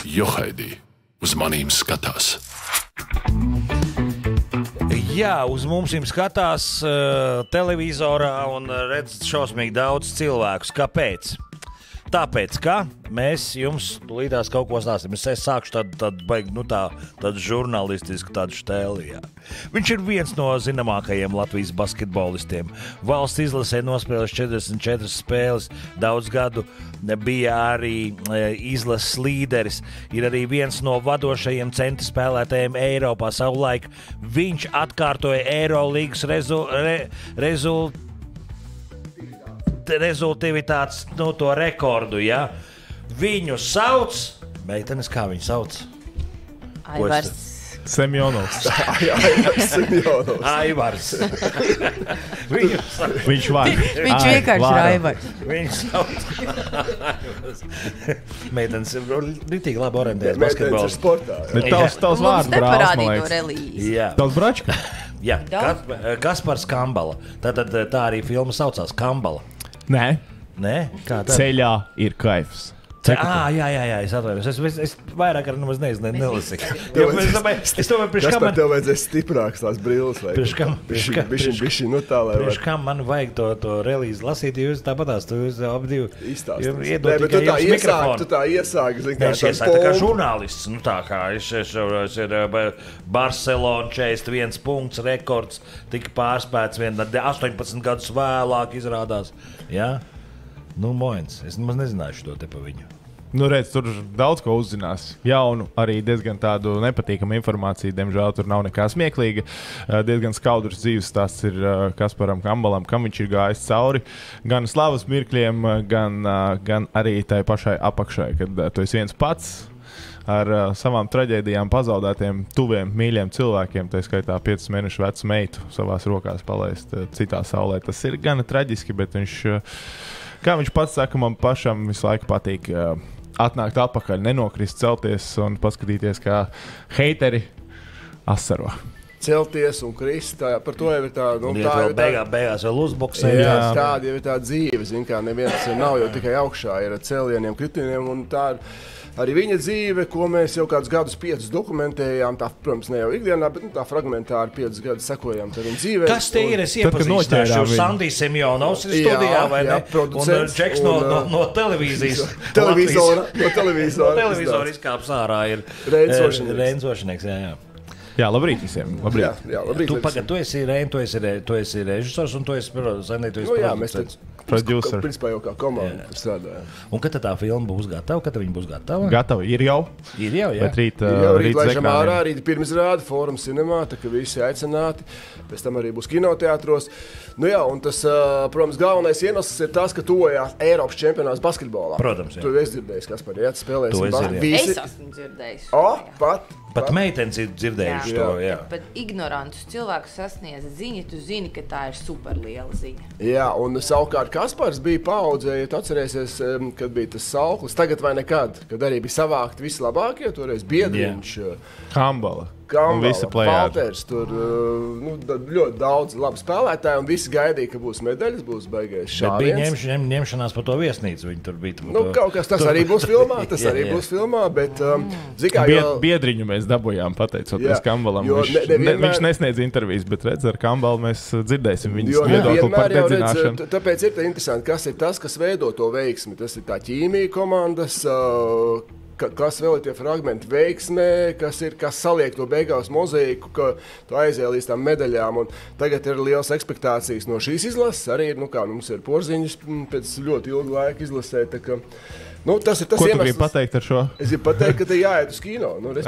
Johaidī, uz manīm skatās. Jā, uz mums skatās televizorā un redz šausmīgi daudz cilvēkus. Kāpēc? Tāpēc, ka mēs jums līdās kaut ko stāstīsim. Es sākšu tādu žurnālistisku tādu štēli. Jā. Viņš ir viens no zināmākajiem Latvijas basketbolistiem. Valsts izlasē nospēlējis 44 spēles, daudz gadu bija arī izlases līderis. Ir arī viens no vadošajiem centra spēlētājiem Eiropā. Savulaik viņš atkārtoja Eirolīgas rezultātivitātes to rekordu. Ja? Viņu sauc, meitenes, kā viņu sauc? Aivars. Semjonovs. Aivars. Viņš var. Viņš vienkārši ir Aivars. Viņu sauc. Meitenes ritīgi labi orientējas basketbolā. Meitenes ir sportā. Bet tavs vārds brālis, man liekas. relīzi. Jā. Tavs bračka? Jā. Kaspars Kambala. Tā arī filma saucās Kambala. Nē. Nē? Kā tā? Ceļā ir kaifs. Jā, es atvainojos. Es vairāk arī nemaz nelasīju. Es domāju, Kas par tev vajadzēs stiprāks tās brilles? Priekš kam man vajag to relīzi lasīt, jo jūs tāpatās, jūs abi iedod tikai jums mikrofonu. Tu tā iesāki, zini, Es iesāku tā kā žurnālists. Tā kā es ir Barcelona 41 punkts rekords, tika pārspēts 18 gadus vēlāk izrādās. Jā? Nu, moins. Es nemaz nezināšu to te pa viņu. Nu, redz, tur daudz ko uzzinās. Jaunu, arī diezgan tādu nepatīkamu informāciju. Diemžēl tur nav nekā smieklīga. Diezgan skaudrs dzīves stāsts ir Kasparam Kambalam, kam viņš ir gājis cauri. Gan slavas mirkļiem, gan arī tai pašai apakšai, kad tu esi viens pats ar savām traģēdijām pazaudētiem, tuviem, mīļiem cilvēkiem, tā skaitā 5 mēnešu vecu meitu savās rokās palaist citā saulē. Tas ir gan traģiski, bet viņš, kā viņš pats saka, man pašam visu laiku patīk atnākt atpakaļ, nenokrist, celties un paskatīties, kā heiteri asaro. Celties un krist, par to jau ir tā, beigās vēl uzboksē. Jā, tāda jau ir tā dzīve, zin kā, neviens nav jau tikai augšā, ir ar cēlieniem, kritieniem, un tā arī viņa dzīve, ko mēs jau kādus gadus 5 dokumentējām, tā, protams, ne jau ikdienā, bet tā fragmentāri 5 gadus sekojām tā viņa dzīvē. Kas te ir? Es iepazīstināšu Sandijs Semjonovs ir studijā, vai ne? Un Džeks no televīzijas. No televīzora izkāps ārā ir Reinsošinieks. Jā, labrīt visiem. Labrīt. Jā, labrīt. Tu esi režisors un tu esi producents. Producer. Principā jau kā komanda strādāja. Un kad tā filma būs gatava? Kad viņa būs gatava? Gatava. Ir jau. Jā. Bet rīt laižam ārā, rīt pirmizrāde, Fórum Cinemā, tā ka visi aicināti. Pēc tam arī būs kinoteātros. Nu jā, un tas, protams, galvenais iemesls ir tas, ka tojās Eiropas čempionāts basketbolā. Protams, jā. Tu esi dzirdējis, Kaspar, jā, spēlēsim basketbolu. Es esmu dzirdējis. Pat meitenes ir dzirdējuši to, jā. Bet ignorantus cilvēkus sasniedz ziņa, tu zini, ka tā ir superliela ziņa. Jā, un savukārt Kaspars bija paaudzē, ja tu atcerēsies, kad bija tas sauklis, tagad vai nekad, kad arī bija savākti vislabākie, toreiz Biedriņš, Kambala. Valters, tur ļoti daudz labu spēlētāju, un visi gaidīja, ka būs medaļas, būs baigais šāviens. Bet bija ņemšanās par to viesnīcu, viņi tur bija. Kaut kas tas arī būs filmā, bet zikā, Biedriņu mēs dabūjām, pateicoties Kambalam. Viņš nesniedz intervijas, bet redz, ar Kambalu mēs dzirdēsim viņas viedokli par dedzināšanu. Tāpēc ir interesanti, kas ir tas, kas veido to veiksmi. Tas ir tā ķīmija komandas, kas vēl ir tie fragmenti veiksmē, kas saliek to beigās mozaīku, ka tu aizies līdz tām medaļām. Un tagad ir liels ekspektācijas no šīs izlases. Arī mums ir Porziņš pēc ļoti ilga laika izlasē. Tas ir tas Ko iemesls. Tu gribi pateikt ar šo? Es gribu pateikt, ka te jāiet uz kino. Labi.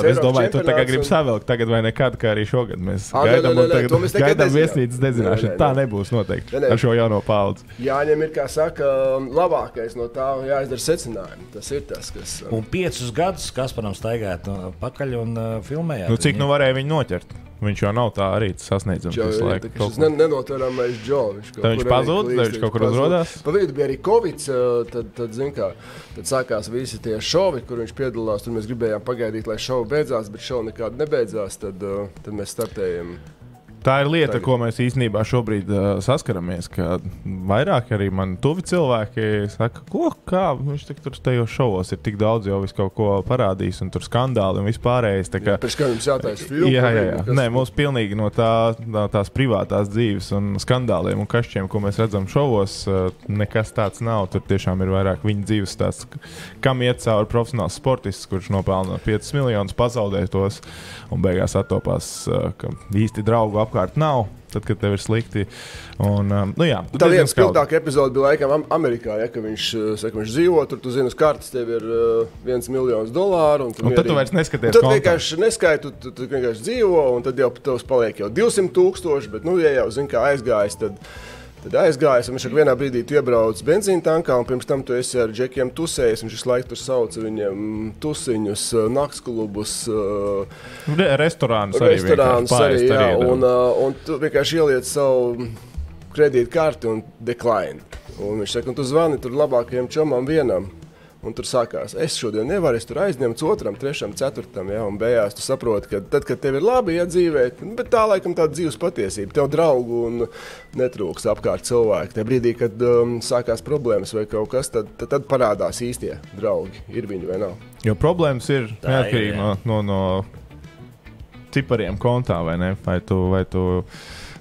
Es domāju, tu tagad gribi savilkt tagad vai nekad, kā arī šogad. Mēs gaidām viesnīcas dedzināšanu. Tā nebūs noteikti ar šo jauno paudzi. Jāņem ir, kā saka, labākais no tā jāizdara secinājumi. Tas ir tas, kas... Un 5 gadus Kasparam staigāt pakaļ un filmējāt. Cik varēja viņu noķert? Viņš jau nav tā arī sasniedzams visu laiku. Tas nenotveramais Džo. Viņš pazūd, viņš kaut kur uzrodās? Pa vidu bija arī Covid, tad sākās visi tie šovi, kur viņš piedalās. Tur mēs gribējām pagaidīt, lai šovi beidzās, bet šovi nekādi nebeidzās. Tad mēs startējam Tā ir lieta, ko mēs īstenībā šobrīd saskaramies, ka vairāk arī man tuvi cilvēki saka, kā viņš tur tajos šovos ir tik daudz jau visu kaut ko parādījis un tur skandāli un vispārējais. Pēc kā jums jātais filmu? Jā. Nē, mums pilnīgi no tās privātās dzīves un skandāliem un kašķiem, ko mēs redzam šovos, nekas tāds nav. Tur tiešām ir vairāk viņa dzīves stāsts, kam iet cauri profesionāls sportists, kurš nopelna 5 miljonus, pazaudē tos un beigās attopās, ka īsti draugu apkārt nav, tad, kad tev ir slikti. Un, tā viena spilgtāka epizode bija laikam Amerikā, ja, ka viņš dzīvo, tur tu zini uz kartes, tev ir $1 miljons. Un tad tu vairs neskaties kontā. Tad vienkārši neskaitu, tu vienkārši dzīvo, un tad jau tavs paliek jau 200,000, bet, ja jau zini, kā aizgājis, tad aizgājis, un viņš ar vienā brīdī iebrauc benzīna tankā, un pirms tam tu esi ar džekiem tusējis, viņš visu laiku tur sauca viņiem tusiņus, naktsklubus, restorānus arī, jā, un tu vienkārši ieliec savu kredītkarti un decline. Un viņš saka, un tu zvani tur labākajiem čomam vienam. Un tur sākās, es šodien nevaru, es tur aizņemts 2., 3., 4. Ja, un beigās tu saproti, ka tad, kad tev ir labi iedzīvēt, bet tā laikam tāda dzīves patiesība, tev draugu un netrūks apkārt cilvēki. Tajā brīdī, kad sākās problēmas vai kaut kas, tad parādās īstie draugi, ir viņi vai nav. Jo problēmas ir neatkarīgi no cipariem kontā, vai ne? Vai tu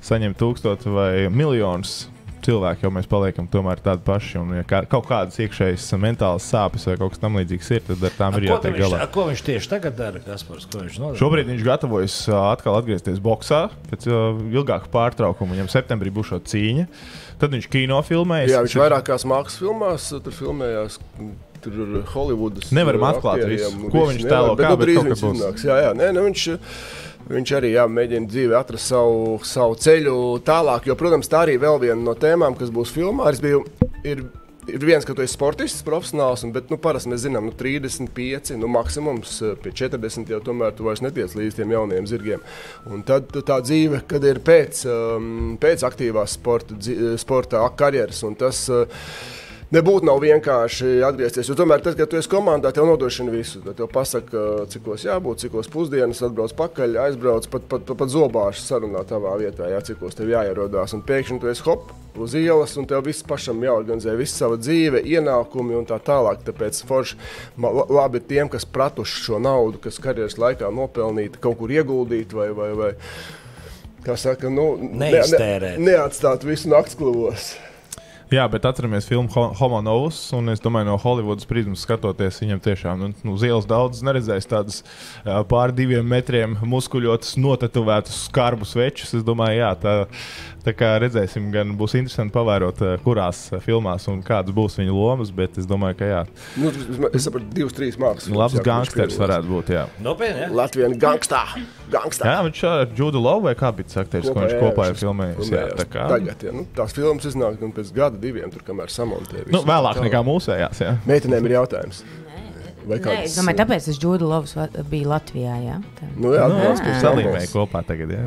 saņem 1000 vai miljonus. Cilvēki jau mēs paliekam tomēr tādi paši, un ja kaut kādas iekšējas mentālas sāpes vai kaut kas tam līdzīgs ir, tad ar tām ir jātiek galā. Ko viņš tieši tagad dara, Kaspars? Ko viņš nodara? Šobrīd viņš gatavojas atkal atgriezties boksā, pēc ilgāka pārtraukuma. Viņam septembrī būs šī cīņa. Tad viņš kino filmējas. Jā, viņš vairākās mākslas filmās tur filmējās. Tur ir Hollywoodas. Nevaram atklāt visu, ko viņš tēlo, kā, bet kaut kas būs. Jā, viņš arī mēģina dzīvē atrast savu ceļu tālāk, jo, protams, tā arī vēl viena no tēmām, kas būs filmā. Ir viens, ka tu esi sportists, profesionāls, bet parasti mēs zinām, 35, maksimums pie 40 jau tomēr tu vairs netiec līdz tiem jauniem zirgiem. Un tad tā dzīve, kad ir pēc aktīvās sporta karjeras, un tas nebūtu nav vienkārši atgriezties, jo tomēr tad, kad tu esi komandā, tev nodošana visu. Tad tev pasaka, cikos jābūt, cikos pusdienas, atbrauc pakaļ, aizbrauc, pat zobāšu sarunā tavā vietā, cikos tev jāierodās. Un pēkšņi tu esi uz ielas, un tev viss pašam jāorganizē, viss sava dzīve, ienākumi un tā tālāk. Tāpēc forši labi tiem, kas pratuši šo naudu, kas karjeras laikā nopelnīta, kaut kur ieguldīt vai kā saka, neatstāt visu naktsklubos. Jā, bet atceramies filmu Homo Novus, un es domāju, no Hollywoodas prizmas skatoties, viņam tiešām uz ielas daudz neredzējis tādas pār 2 metriem muskuļotas, notatuvētas skarbus večus. Es domāju, jā, tā kā redzēsim, gan būs interesanti pavērot, kurās filmās un kādas būs viņa lomas, bet es domāju, ka jā. Es sapratu 2-3 mākslas. Labs gangsters varētu būt, jā. Nopietni, jā? Latvijas gangstā. Jā, viņš ar Judu Lovu vai kā bija aktieris, ko viņš kopā ir filmējis. Tagad, jā. Tās filmas iznāk pēc gada 2, tur kamēr samontē. Vēlāk nekā mūsējās, jā. Meitenēm ir jautājums. Nē, es domāju, tāpēc tas Judu Lovs bija Latvijā, jā? Atbalsts pie salīmēja kopā tagad, jā.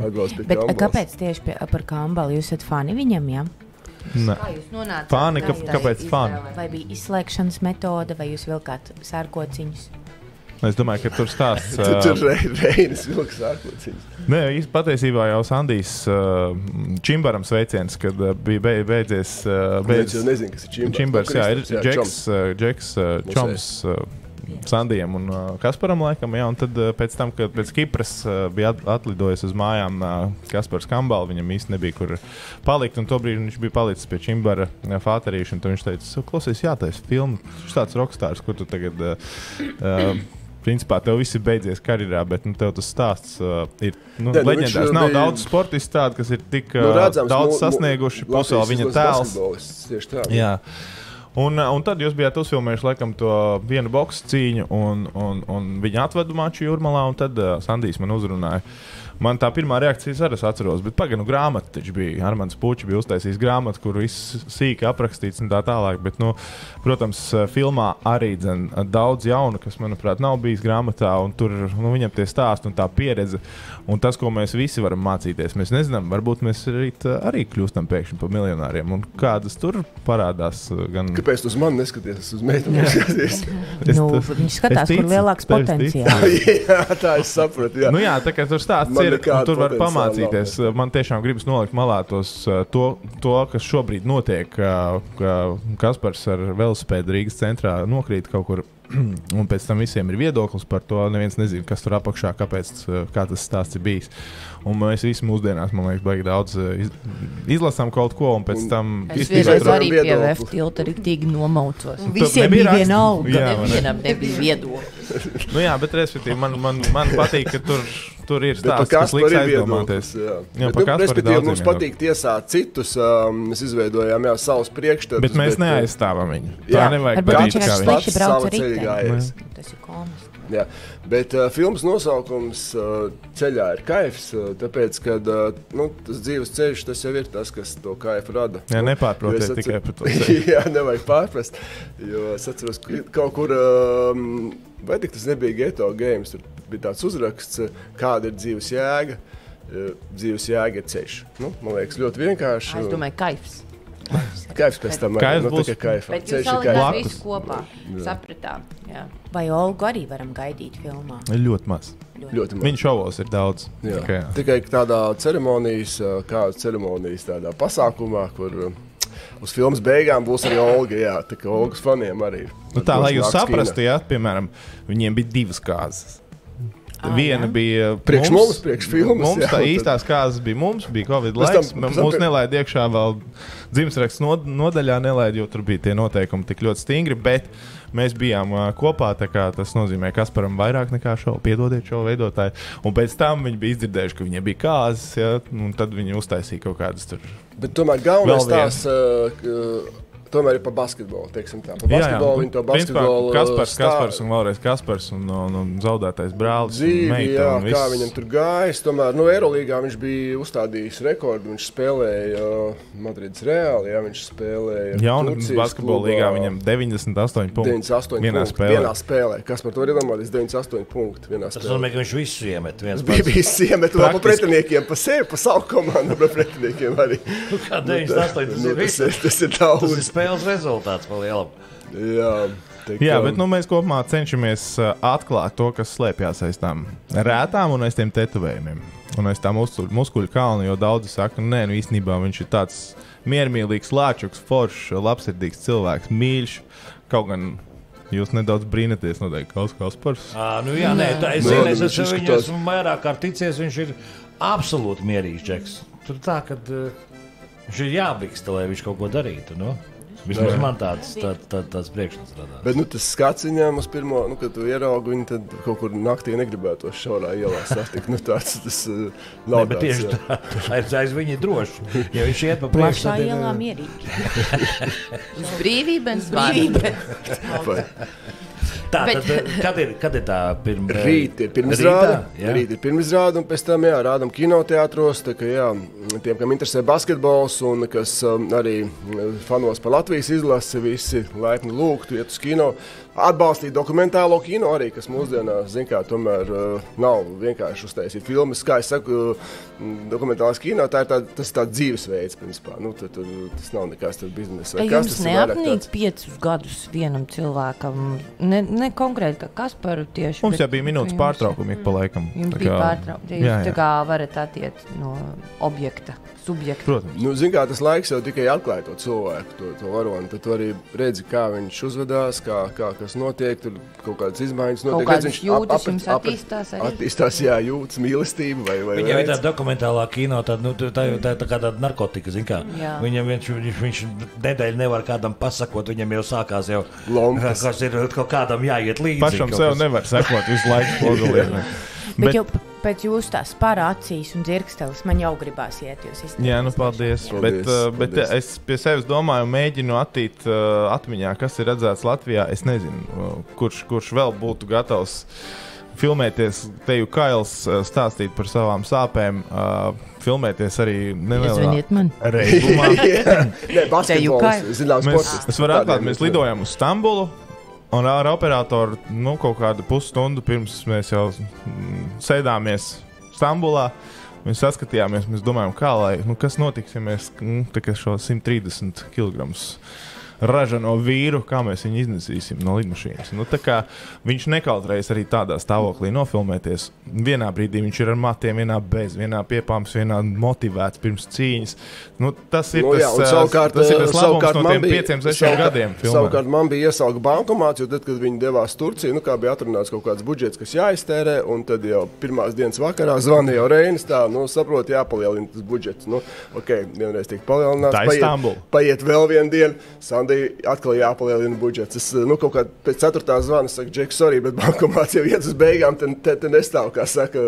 Bet kāpēc tieši par Kambalu? Jūs esat fani viņam, jā? Kā jūs nonācāt? Fani, kāpēc fani? Vai bija izslēgšanas metode, vai jūs vilkāt sērkociņus? Es domāju, ka tur stāsts... Tur reinis vilks sērkociņus. Nē, patiesībā jau Sandijs Čimbaram sveiciens, kad bija beidzies... Es jau nezinu, kas ir Čimbars. Čimbars, jā, ir Džeks Čoms Sandijam un Kasparam laikam, jā, un tad pēc tam, kad pēc Kipras bija atlidojis uz mājām Kaspars Kambala, viņam īsti nebija kur palikt, un tobrīd viņš bija palicis pie Čimbara fāterīša, un viņš teica, klausies, jātais filmu, šis tāds rokstārs, kur tu tagad... Principā tev viss ir beidzies karjerā, bet tev tas stāsts ir leģendārs. Nav daudz sportistu tādu, kas ir tik daudz sasnieguši, plus vēl viņa tēls. Jā. Un tad jūs bijāt uzfilmējuši laikam to vienu boksu cīņu, un viņa atvedu Maču Jūrmalā, un tad Sandijs man uzrunāja. Man tā pirmā reakcija arī atceros, bet pagaidām grāmata taču bija. Armands Puķis bija uztaisījis grāmatu, kur viss sīki aprakstīts un tā tālāk. Bet, protams, filmā arī daudz jaunu, kas, manuprāt, nav bijis grāmatā. Tur viņam tie stāsti un tā pieredze. Un tas, ko mēs visi varam mācīties, mēs nezinām, varbūt mēs arī kļūstam pēkšņi par miljonāriem. Un kādas tur parādās? Kāpēc tu uz mani neskaties? Uz meiteni neskaties? Viņš skatās, kur lielāks potenciāls. Jā, tā es sapratu. Jā, tā kā tur stāsts ir tur var pamācīties. Man tiešām gribas nolikt malā to kas šobrīd notiek, ka Kaspars ar velosipēdu Rīgas centrā nokrīt kaut kur, un pēc tam visiem ir viedoklis par to. Neviens nezina, kas tur apakšā, kā tas stāsts ir bijis. Un mēs visi mūsdienās, man liekas, baigi daudz izlasām kaut ko, un pēc tam... Es vienreiz arī pie VF tilta riktīgi nomaucos. Visiem bija vienalga, nevienam nebija viedoklis. Nu jā, bet respektīvi, man patīk, ka tur ir stāsts, kas liks aizdomāties. Respektīvi, mums patīk tiesāt citus. Mēs izveidojām savus priekšstatus. Bet mēs neaizstāvam viņu. Tā nevajag darīt kā viņš. Viņš brauc ar riteni. Tas ir komiski. Jā, bet filmas nosaukums ceļā ir kaifs, tāpēc, ka tas dzīves ceļš, tas jau ir tas, kas to kaifu rada. Jā, nepārprotiet tikai par to ceļu. Jā, nevajag pārprast, jo es atceros, kaut kur, vai tik tas nebija Ghetto Games, tur bija tāds uzraksts, kāda ir dzīves jēga. Dzīves jēga ir ceļš. Man liekas, ļoti vienkārši. Es domāju, kaifs. Kaifs pēc tam arī. Bet jūs salīdzināt visu kopā, sapratām. Jā. Vai Olgu arī varam gaidīt filmā? Ļoti maz. Viņa šovos ir daudz. Tikai tādā ceremonijas tādā pasākumā, kur uz filmas beigām būs arī Olga. Jā, tā kā Olgas faniem arī. Tā, lai jūs saprastu, piemēram, viņiem bija 2 kārtas. Viena bija priekš filmas. Mums tā īstās kārtas bija bija Covid laiks. Mūs nelaid iekšā vēl dzimstraksts nodaļā, jo tur bija tie noteikumi tik ļoti stingri, bet mēs bijām kopā, tā kā tas nozīmē Kasparam vairāk nekā piedodiet šovu veidotāji. Un pēc tam viņi bija izdzirdējuši, ka viņiem bija kāzas, un tad viņi uztaisīja kaut kādas tur. Bet tomēr galvenais tās... Tomēr ir par basketbolu, teiksim tā. Par basketbolu viņi to basketbolu Kaspars un vēlreiz Kaspars un zaudētais brālis. Dzīvi, jā, kā viņam tur gājis. Tomēr, Eurolīgā viņš bija uzstādījis rekordu. Viņš spēlēja Madrides Reāli, viņš spēlēja Jaunas basketbola līgā viņam 98 punkti. 98 vienā spēlē. Kaspar to var iedomāties 98 punkti vienā spēlē. Tas nozīmē, ka viņš visu iemet. Visu iemet, vēl pa pretiniekiem, pa sevi, pa savu komandu, pa pretiniekiem arī. Kā 98, tas ir daudz. Spēles rezultāts pa lielam. Jā, bet mēs kopumā cenšamies atklāt to, kas slēpjas aiz tām rētām un aiz tiem tetovējumiem. Un aiz tā muskuļu kalna, jo daudzi saka, nē, īstenībā viņš ir tāds miermīlīgs, lāčuks, foršs, labsirdīgs cilvēks, mīļš. Kaut gan jūs nedaudz brīnaties noteikti Kaspars. Es esmu vairāk kārt ticies, viņš ir absolūti mierīgs džeks. Tur tā, ka viņš ir jābiksta, lai viņš kaut ko darītu, Vismaz man tāds priekšstats strādā. Bet tas skats viņam uz pirmo, kad tu ieraugi viņu, tad kaut kur naktī negribētos šaurā ielā satikt. Tas nav tāds. Bet tieši tā, aiz viņa ir droši. Ja viņš iet pa priekšu, plašā ielā mierīgi. Uz brīvību. Kad ir tā pirmizrāde? Rīt ir pirmizrāde, un pēc tam rādam kinoteātros. Tiem, kam interesē basketbols un kas arī fanos par Latvijas izlasi, visi laipni lūgtu iet uz kino. Atbalstīt dokumentālo kino arī, kas mūsdienās, tomēr nav vienkārši uztaisīt filmas. Kā es saku, dokumentālās kino, tas ir tāds dzīvesveids, principā. Tas nav nekas tāds biznesa. Jums neapnīk 5 gadus vienam cilvēkam? Ne konkrēti, kā Kasparu tieši. Mums jau bija minūtes pārtraukumi ik pa laikam. Jums bija pārtraukumi. Jūs tā kā varat attiet no objekta, subjekta. Protams. Tas laiks jau tikai atklāja to cilvēku, to varoni. Tad tu arī redzi, kā viņš uzvedās, kas notiek, tur kaut kādas izmaiņas notiek. Kaut kādas jūtas jums attīstās arī? Attīstās, jūtas mīlestība vai Viņam ir tā dokumentālā kino, tā kā tāda narkotika, zin kā. Viņam viņš nedēļu nevar kādam pasakot, viņam jau sākās jau, kas ir kaut kādam jāiet līdzi. Pašam sev nevar sekot visu laiku ploduliem. Bet jau pēc jūs tās spara acīs un dzirkstelis man jau gribās iet jūs izteikt. Jā, paldies. Bet es pie sevis domāju, mēģinu atmiņā, kas ir redzēts Latvijā. Es nezinu, kurš vēl būtu gatavs filmēties, teju Kails stāstīt par savām sāpēm, filmēties arī nelielā reibumā. Nē, basketbols, zināms sportists. Es varu atklāt, mēs lidojam uz Stambulu. Un ar operatoru kaut kādu pusstundu pirms mēs jau sēdāmies Stambulā. Mēs saskatījāmies, mēs domājam, kas notiks, ja mēs šo 130 kg ražano vīru, kā mēs viņu iznesīsim no lidmašīnas. Nu, tā kā viņš nekautrējas arī tādā stāvoklī nofilmēties. Vienā brīdī viņš ir ar matiem, vienā bez, vienā piepāms, vienā motivēts pirms cīņas. Nu, tas ir tas labums no tiem 5-6 gadiem filmē. Savukārt man bija iesauka bankomāts, jo tad, kad viņi devās Turciju, kā bija atrunāts kaut kāds budžets, kas jāiztērē, un tad jau pirmās dienas vakarā zvanīja jau Reinis tā, saprot, jāpalielina tas budžets. Vienreiz tiek palielināts, paiet vēl vienu dienu, Sandī atkal jāpalielina budžets. Es kaut kā pēc 4. zvana saku, Džek, sorry, bet bankomāts jau iet uz beigām, te nestāv, kā saka,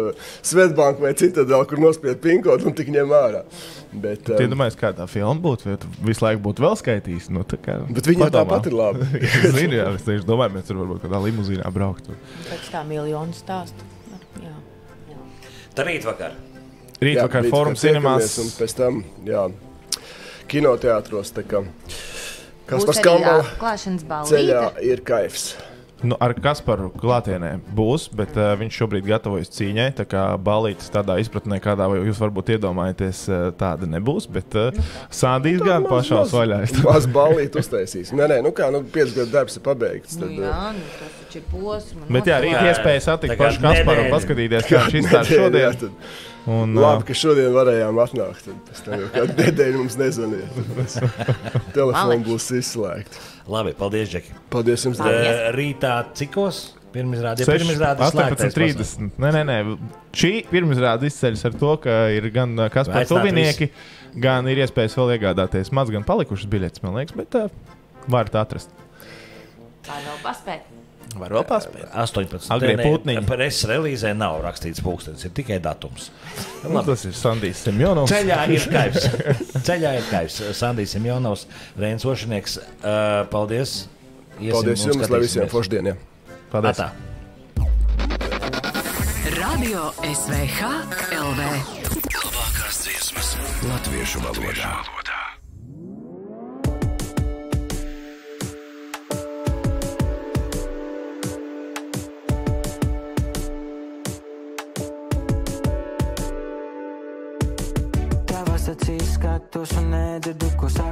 Svetbank vai Citadel, kur nospied pinkodu un tik ņem ārā. Bet, iedomājies, kā tā filma būtu, vai tu visu laiku būtu vēl skaitījis? Bet viņa tāpat ir labi. Zinu, jā, es tieši domāju, mēs tur varbūt kādā limuzīnā brauktu. Pēc tā miljonu stāstu. Jā. Tā rītvakar. Rītvakar Forum Cinemās. Un pēc tam, kinoteātros, tā kā Kaspars Kambala ceļā ir kaifs. Ar Kasparu klātienē būs, bet viņš šobrīd gatavojas cīņai, tā kā ballītes tādā izpratnē, kādā jūs varbūt iedomājaties, tāda nebūs, bet Sandīs gan pašās vaļājas. Maz ballīti uztaisīs. Nē, 5 gadu darbs ir pabeigts. Tad, tas taču ir posms. Bet rīt iespēja satikt pašu Kasparu un paskatīties, kā viņš izstāsta šodien. Labi, ka šodien varējām atnākt. Pēc tam jau kādu nedēļu mums nezvanīja. Telefoni būs izslēgti. Labi, paldies, Džeki. Paldies jums. Rītā cikos? Pirmizrāde 18:30. Nē. Šī pirmizrāde izceļas ar to, ka ir gan Kaspar tuvinieki, gan ir iespējas vēl iegādāties maz gan palikušas biļetes, man liekas, bet varat atrast. Tā nav paspēt. Var vēl paspēt. 18. Agrie putniņi. Preses relīzē nav rakstīts pulkstenis, ir tikai datums. Tas ir Sandijs Semjonovs. Ceļā ir kaivs. Sandijs Semjonovs, Reinis Ošinieks. Paldies. Paldies jums, lai visiem foršdieniem. Paldies. Atā. Radio SVH LV. Labākās dziesmas latviešu valodā. Acīs skatos un nedzirdu, ko saka.